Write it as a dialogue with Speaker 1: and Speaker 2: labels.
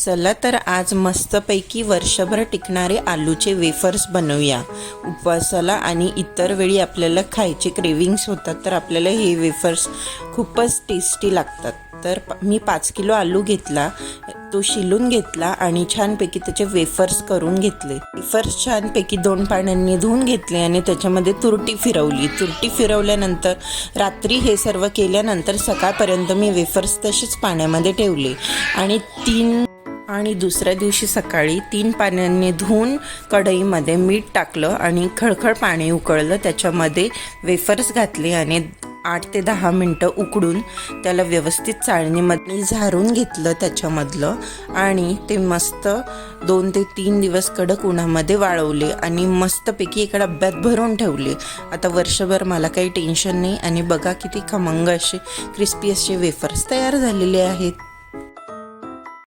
Speaker 1: चला तर आज मस्तपैकी वर्षभर टिकणारे आलूचे वेफर्स बनवूया. उपवासाला आणि इतर वेळी आपल्याला खायचे क्रेविंग्स होतात, तर आपल्याला हे वेफर्स खूपच टेस्टी लागतात. तर मी 5 किलो आलू घेतला, तो शिलून घेतला आणि छानपैकी त्याचे वेफर्स करून घेतले. वेफर्स छानपैकी 2 पाण्याने धुवून घेतले आणि त्याच्यामध्ये तुरटी फिरवली. तुरटी फिरवल्यानंतर रात्री हे सर्व केल्यानंतर सकाळपर्यंत मी वेफर्स तसेच पाण्यामध्ये ठेवले आणि दुसऱ्या दिवशी सकाळी 3 पाण्याने धुवून कढईमध्ये मीठ टाकलं आणि खळखळ पाणी उकळलं. त्याच्यामध्ये वेफर्स घातले आणि 8 ते 10 मिनटं उकडून त्याला व्यवस्थित चाळणीमध्ये झारून घेतलं त्याच्यामधलं आणि ते मस्त 2 ते 3 दिवस कडक उन्हामध्ये वाळवले आणि मस्तपैकी एका डब्यात भरून ठेवले. आता वर्षभर मला काही टेन्शन नाही आणि बघा किती खमंग असे क्रिस्पी असे वेफर्स तयार झालेले आहेत.